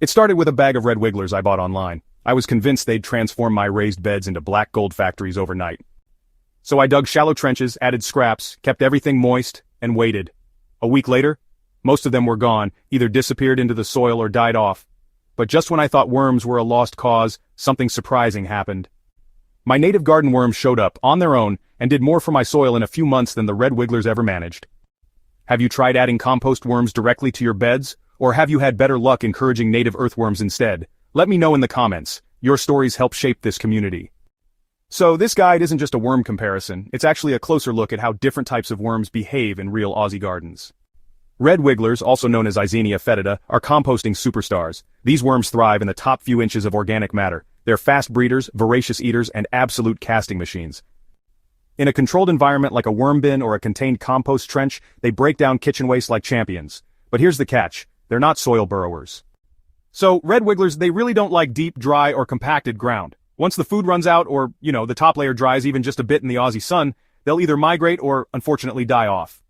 It started with a bag of red wigglers I bought online. I was convinced they'd transform my raised beds into black gold factories overnight. So I dug shallow trenches, added scraps, kept everything moist, and waited. A week later, most of them were gone, either disappeared into the soil or died off. But just when I thought worms were a lost cause, something surprising happened. My native garden worms showed up, on their own, and did more for my soil in a few months than the red wigglers ever managed. Have you tried adding compost worms directly to your beds, or have you had better luck encouraging native earthworms instead? Let me know in the comments. Your stories help shape this community. So this guide isn't just a worm comparison, it's actually a closer look at how different types of worms behave in real Aussie gardens. Red wigglers, also known as Eisenia fetida, are composting superstars. These worms thrive in the top few inches of organic matter. They're fast breeders, voracious eaters, and absolute casting machines. In a controlled environment like a worm bin or a contained compost trench, they break down kitchen waste like champions. But here's the catch, they're not soil burrowers. So, red wigglers, they really don't like deep, dry, or compacted ground. Once the food runs out or, the top layer dries even just a bit in the Aussie sun, they'll either migrate or, unfortunately, die off.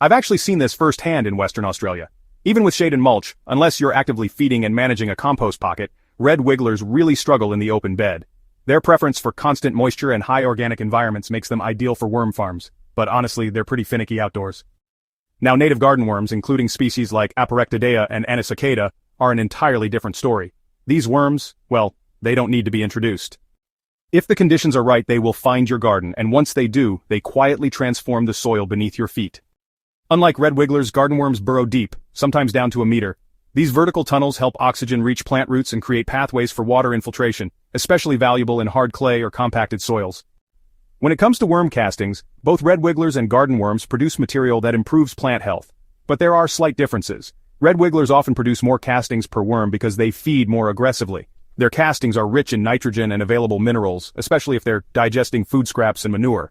I've actually seen this firsthand in Western Australia. Even with shade and mulch, unless you're actively feeding and managing a compost pocket, red wigglers really struggle in the open bed. Their preference for constant moisture and high organic environments makes them ideal for worm farms, but honestly, they're pretty finicky outdoors. Now, native garden worms, including species like Aporectidea and Anisacada, are an entirely different story. These worms, well, they don't need to be introduced. If the conditions are right, they will find your garden, and once they do, they quietly transform the soil beneath your feet. Unlike red wigglers, garden worms burrow deep, sometimes down to a meter. These vertical tunnels help oxygen reach plant roots and create pathways for water infiltration, especially valuable in hard clay or compacted soils. When it comes to worm castings, both red wigglers and garden worms produce material that improves plant health. But there are slight differences. Red wigglers often produce more castings per worm because they feed more aggressively. Their castings are rich in nitrogen and available minerals, especially if they're digesting food scraps and manure.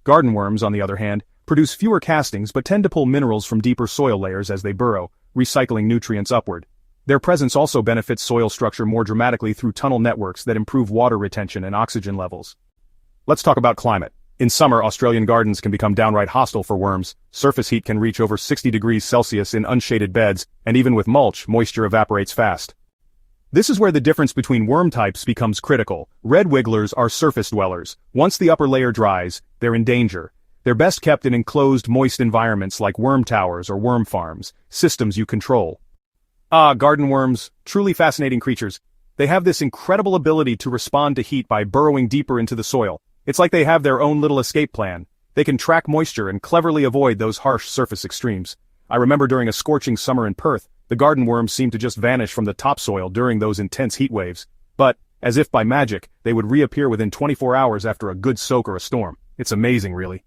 Garden worms, on the other hand, produce fewer castings but tend to pull minerals from deeper soil layers as they burrow, recycling nutrients upward. Their presence also benefits soil structure more dramatically through tunnel networks that improve water retention and oxygen levels. Let's talk about climate. In summer, Australian gardens can become downright hostile for worms. Surface heat can reach over 60 degrees Celsius in unshaded beds, and even with mulch, moisture evaporates fast. This is where the difference between worm types becomes critical. Red wigglers are surface dwellers. Once the upper layer dries, they're in danger. They're best kept in enclosed, moist environments like worm towers or worm farms, systems you control. Garden worms, truly fascinating creatures. They have this incredible ability to respond to heat by burrowing deeper into the soil. It's like they have their own little escape plan. They can track moisture and cleverly avoid those harsh surface extremes. I remember during a scorching summer in Perth, the garden worms seemed to just vanish from the topsoil during those intense heat waves. But, as if by magic, they would reappear within 24 hours after a good soak or a storm. It's amazing, really.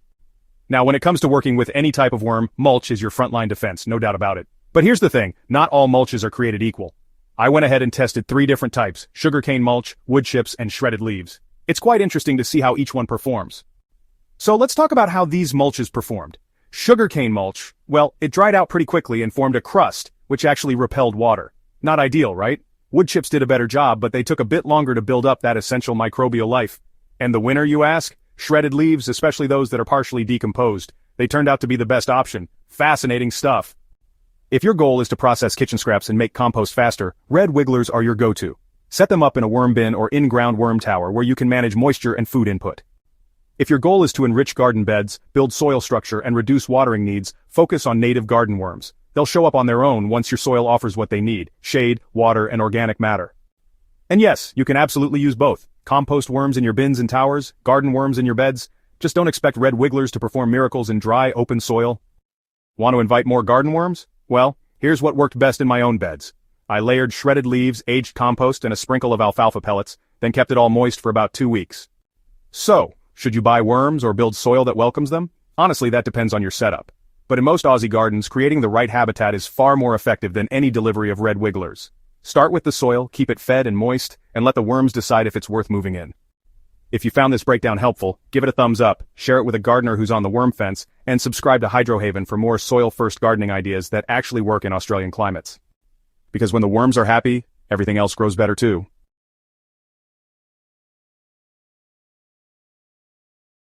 Now, when it comes to working with any type of worm, mulch is your frontline defense, no doubt about it. But here's the thing, not all mulches are created equal. I went ahead and tested 3 different types: sugarcane mulch, wood chips, and shredded leaves. It's quite interesting to see how each one performs. So let's talk about how these mulches performed. Sugarcane mulch, well, it dried out pretty quickly and formed a crust, which actually repelled water. Not ideal, right? Wood chips did a better job, but they took a bit longer to build up that essential microbial life. And the winner, you ask? Shredded leaves, especially those that are partially decomposed. They turned out to be the best option. Fascinating stuff. If your goal is to process kitchen scraps and make compost faster, red wigglers are your go-to. Set them up in a worm bin or in-ground worm tower where you can manage moisture and food input. If your goal is to enrich garden beds, build soil structure, and reduce watering needs, focus on native garden worms. They'll show up on their own once your soil offers what they need: shade, water, and organic matter. And yes, you can absolutely use both. Compost worms in your bins and towers, garden worms in your beds. Just don't expect red wigglers to perform miracles in dry, open soil. Want to invite more garden worms? Well, here's what worked best in my own beds. I layered shredded leaves, aged compost, and a sprinkle of alfalfa pellets, then kept it all moist for about 2 weeks. So, should you buy worms or build soil that welcomes them? Honestly, that depends on your setup. But in most Aussie gardens, creating the right habitat is far more effective than any delivery of red wigglers. Start with the soil, keep it fed and moist, and let the worms decide if it's worth moving in. If you found this breakdown helpful, give it a thumbs up, share it with a gardener who's on the worm fence, and subscribe to Hydrohaven for more soil-first gardening ideas that actually work in Australian climates. Because when the worms are happy, everything else grows better too.